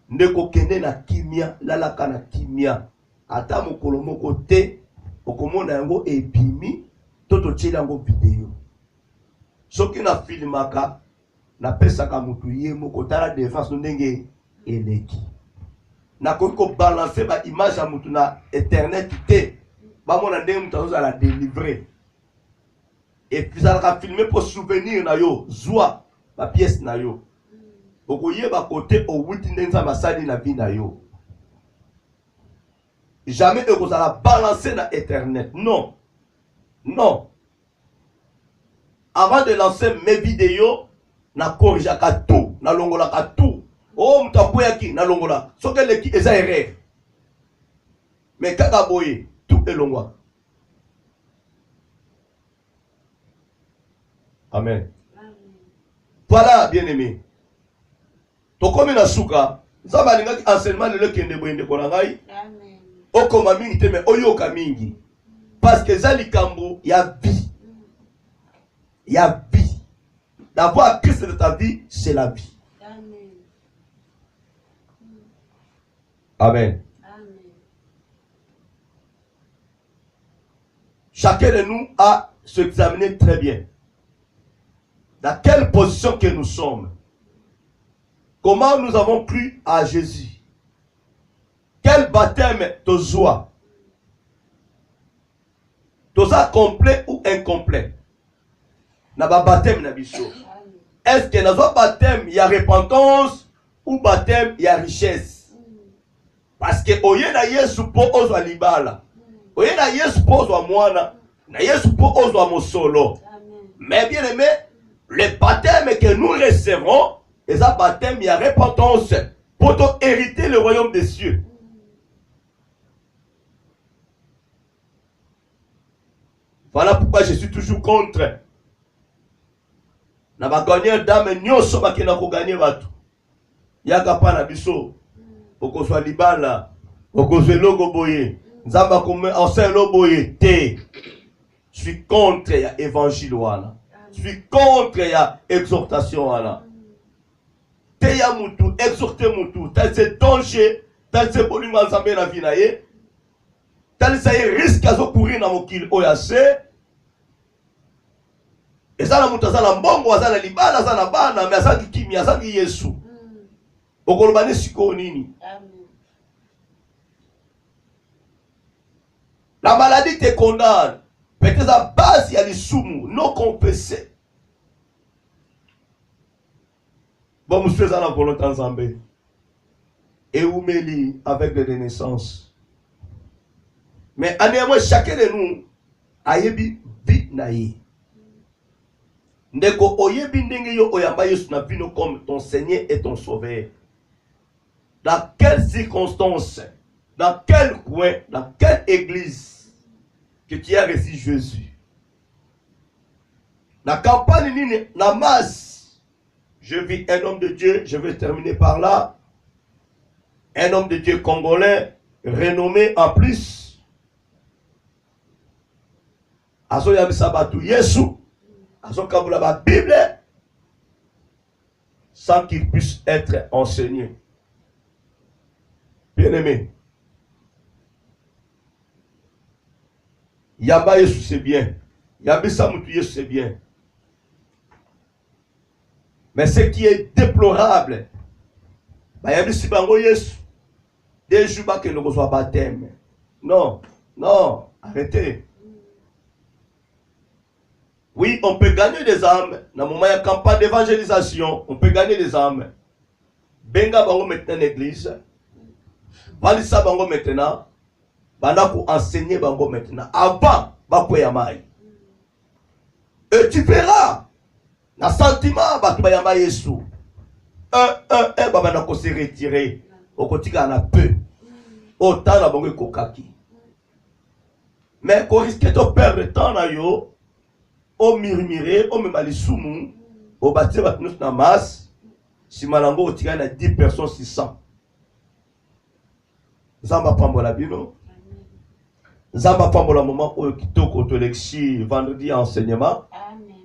A: Ndeko kende na kimia, lalaka na kimia. Ata mokolo moko te, okomona yango ebimi, toto tshela yango video. Soki na filmaka, na pesaka mutu ye moko tala défense ndenge eleki. Na ko balancer ba image ya mutu na internet te, ba mona ndenge mutu azo la délivrer. Et puis ça va filmer pour souvenir na yo, zwa ba pièce na yo. Okoye ba côté au wuti ndenza masali na vie na yo. Jamais que vous allez balancer dans Internet. Non. Non. Avant de lancer mes vidéos, na corrige tout, na longola tout. Oh, mtapoya ki na longola. So que les qui est erreur. Mais kaka boye, tout est longwa. Amen. Voilà, bien-aimé. To comme na suka, ça va linga enseignement le kende boyende korangai. Amen. Okoma mingi te mais oyoka mingi. Parce que zali kambo ya vie. Ya vie. D'avoir Christ de ta vie, c'est la vie. Amen. Amen. Amen. Chacun de nous a s'examiner très bien. Dans quelle position que nous sommes. Comment nous avons cru à Jésus. Quel baptême te joie? Toza complet ou incomplet? Na ba baptême na biso. Est-ce que na zo baptême il y a repentance ou baptême il y a richesse? Parce que oye na Yesu po ozwa libala. Oye na Yesu po ozwa mwana. Na Yesu po ozwa mosolo. Mais bien aimé, le baptême que nous recevons, et un baptême il y a repentance pour hériter le royaume des cieux. Voilà pourquoi je suis toujours contre. Na ba gagner dame nyoso ba kena ko gagner batu. Yaka pa na biso. Okozwa libala, okozwe logo boye. Nzamba comme enseigne lo boye te. Je suis contre ya évangile wana. Je suis contre ya exhortation wana. Te ya mutu, exhorter mutu, tel c'est danger, tel c'est bolingo nzambe na vie na ye. Tel ça y risque à courir dans mon kill oyase. Et ça la mutazala mbongo azala libala azala bana mais azaki kimi azaki Yesu. Okolobane siko nini? Amen. La maladie te condamne. Peut-être à base, il y a les soumous, non confessés. Bon, nous faisons la volonté en Zambé. Et vous mêlez avec les renaissances. Mais anéanmoins, chacun de nous a yebi vite naïe. Ndeko oyebi ndenge yo oyamba Yesu na bino comme ton Seigneur et ton Sauveur. Dans quelles circonstances, dans quel coin, dans quelle église que tu as reçu Jésus? La campagne ni la masse. Je vis un homme de Dieu, je vais terminer par là. Un homme de Dieu congolais, renommé en plus. Azo yabisa batu Yesu. Azo kabula ba Bible. Sans qu'il puisse être enseigné. Bien-aimé. Yaba Yesu c'est bien. Yabisa mutu Yesu c'est bien. Mais ce qui est déplorable, yabisi bango Yesu. Des jours que nous reçoivons baptême. Non, non, arrêtez. Oui, on peut gagner des âmes. Dans le moment de la campagne d'évangélisation, on peut gagner des âmes. Benga bango maintenant l'église. Valisa bango maintenant. Banda pour enseigner bango maintenant. Avant, bako yamai. Et tu verras. Na sentiment, bako yama Yesu. Baba se retirer. Au quotidien, on a peu. Autant la banque kokaki. Mais qu'on risque de perdre le temps là yo, au murmurer, au même aller soumou, au bâtir va nous na masse, si malango au tigana 10 personnes 600. Zamba pambola bino. Zamba pambola moment où kitoko to lexi vendredi enseignement. Amen.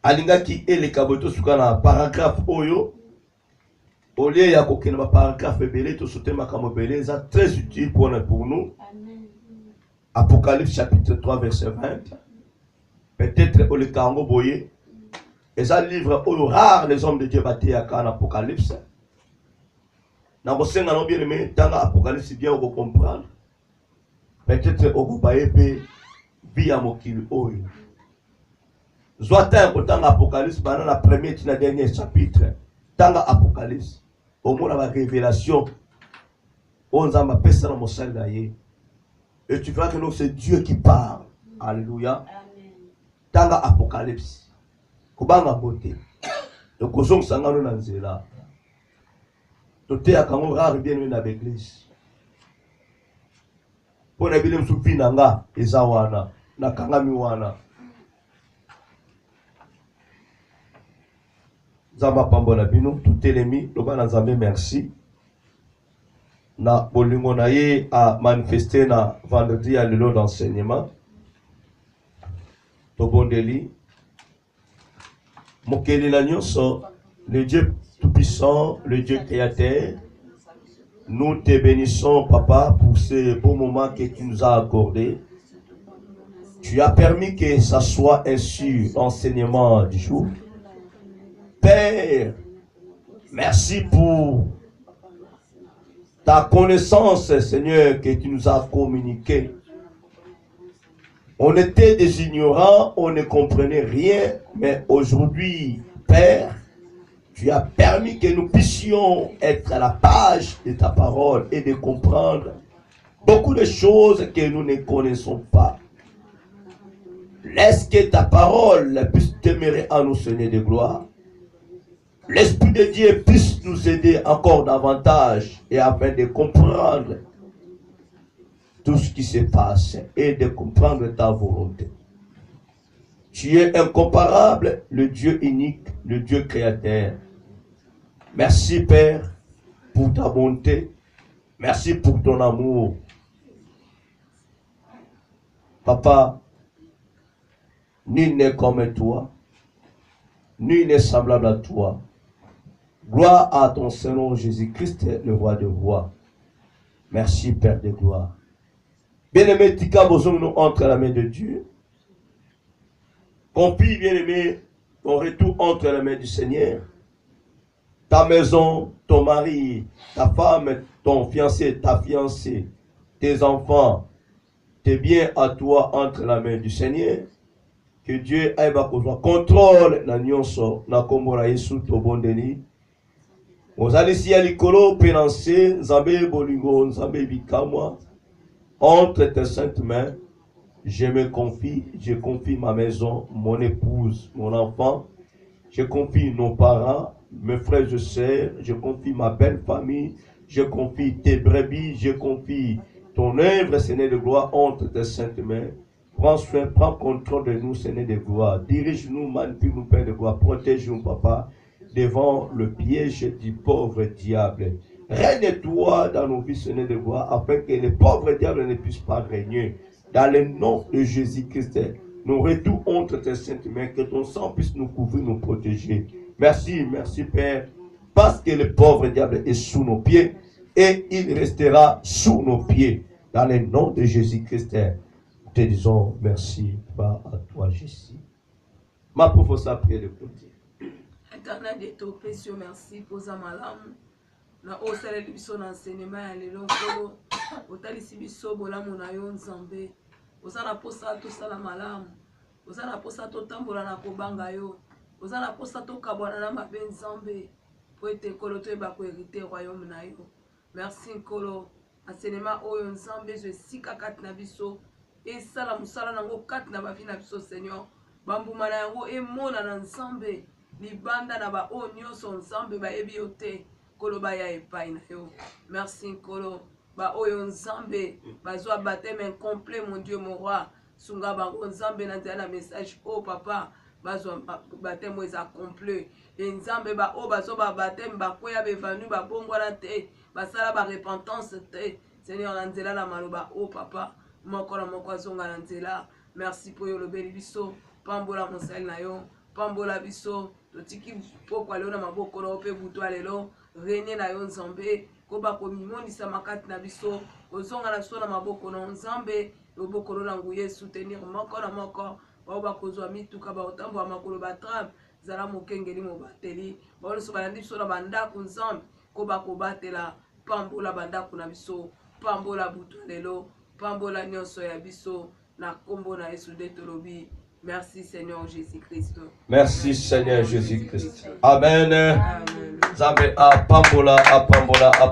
A: Alinga ki ele kaboto sukana paragraphe oyo. Au lieu de kokina paragraphe belé, tout sauter makamo belé, c'est très utile pour nous. Amen. Apocalypse chapitre 3 verset 20. Peut-être au le kango boye. Et ça livre au rare les hommes de Dieu battés à Can Apocalypse. Dans vos scènes, bien aimé, dans l'Apocalypse, bien on va comprendre. Peut-être au baébé, via mokili oyo. Zoata important l'Apocalypse, pendant la première et la dernière chapitre. Dans l'Apocalypse. Au moins la révélation, on a ma personne dans mon salle d'ailleurs. Et tu verras que c'est Dieu qui parle. Alléluia. Dans l'Apocalypse. Comment ma beauté. Le caution sangano nanzela. Toté à Kango rare bien dans l'église. Pour ne pas souffrir nanga ezawana na kangami wana. Zamba pambola bino tout elemi loba na Nzambe merci na bolingo na ye a manifester na vendredi à lelo d'enseignement to bondeli mokeli na nyonso le Dieu tout-puissant, le Dieu créateur. Nous te bénissons papa pour ce beau moment que tu nous as accordé. Tu as permis que ça soit ainsi l'enseignement du jour. Père, merci pour ta connaissance, Seigneur, que tu nous as communiquée. On était des ignorants, on ne comprenait rien, mais aujourd'hui, Père, tu as permis que nous puissions être à la page de ta parole et de comprendre beaucoup de choses que nous ne connaissons pas. Laisse que ta parole puisse demeurer en nous, Seigneur de gloire. L'Esprit de Dieu puisse nous aider encore davantage et afin de comprendre tout ce qui se passe et de comprendre ta volonté. Tu es incomparable, le Dieu unique, le Dieu créateur. Merci Père pour ta bonté. Merci pour ton amour. Papa, nul n'est comme toi. Nul n'est semblable à toi. Gloire à ton Seigneur Jésus-Christ, le roi de rois. Merci Père de gloire. Bien-aimé, Tika Bozong nous entre à la main de Dieu. Confie, bien-aimé, ton retour entre la main du Seigneur. Ta maison, ton mari, ta femme, ton fiancé, ta fiancée, tes enfants, tes biens à toi entre la main du Seigneur. Que Dieu aille contrôle na nyonso na kombo na Yesu to bondeli. Ozali si ya likolo penanse nzambe bolingo nzambe bikamwa entre tes saintes mains. Je me confie, je confie ma maison, mon épouse, mon enfant. Je confie nos parents, mes frères et sœurs. Je confie ma belle famille. Je confie tes brebis. Je confie ton œuvre, Seigneur de gloire, entre tes saintes mains. Prends soin, prends contrôle de nous, Seigneur de gloire. Dirige-nous, manipule-nous, Père de gloire. Protège-nous, Papa, devant le piège du pauvre diable. Règne-toi dans nos vies, Seigneur de gloire, afin que les pauvres diables ne puissent pas régner. Dans le nom de Jésus-Christ, nous retournons entre tes saintes mains, que ton sang puisse nous couvrir, nous protéger. Merci, merci Père, parce que le pauvre diable est sous nos pieds et il restera sous nos pieds. Dans le nom de Jésus-Christ, nous te disons merci à toi, Jésus. Ma professeur prière de côté.
B: Éternel de ton précieux merci pour ça malam. Na osala biso na enseignement ya lelo nkolo otalisi biso bolamu na yo nzambe ozala posa tosala malamu ozala posa totambola na kobanga yo ozala posa tokabwana na mabe nzambe po ete nkolo toyeba koherite royaume na yo. Merci nkolo enseignement oyo nzambe ezwa esika kati na biso esala mosala nango kati na bavi na biso Seigneur bambuma na yango emona na nzambe libanda na baoyo nyonso nzambe bayebi yo te koloba ya epai na yo. Merci nkolo ba oyo nzambe bazwa baptême incomplet mon Dieu mon roi sunga bango nzambe na nzela na message oh papa bazwa baptême eza complet et nzambe ba o bazwa ba baptême bakoya bevanu babongwana te basala ba repentance te Seigneur na nzela na maloba oh papa moko na moko azonga na nzela. Merci pour yo lobeli biso pambola mosali na yo pambola biso totiki pokwa leo na maboko na ope butu alelo rene na yo nzambe koba komimonisa makati na biso ozonga na biso na maboko na nzambe loboko na nguye soutenir moko na moko baoba kozwa mituka baotambola makolo batram zala mokengeli mobateli baoloso balandi biso na bandako nzambe koba kobatela pambola bandako na biso pambola butu lelo pambola nyonso ya biso na kombo na Yesu de tolobi. Merci Seigneur Jésus-Christ.
A: Merci Seigneur Jésus-Christ. Amen. Amen. Zambe a pambola a pambola a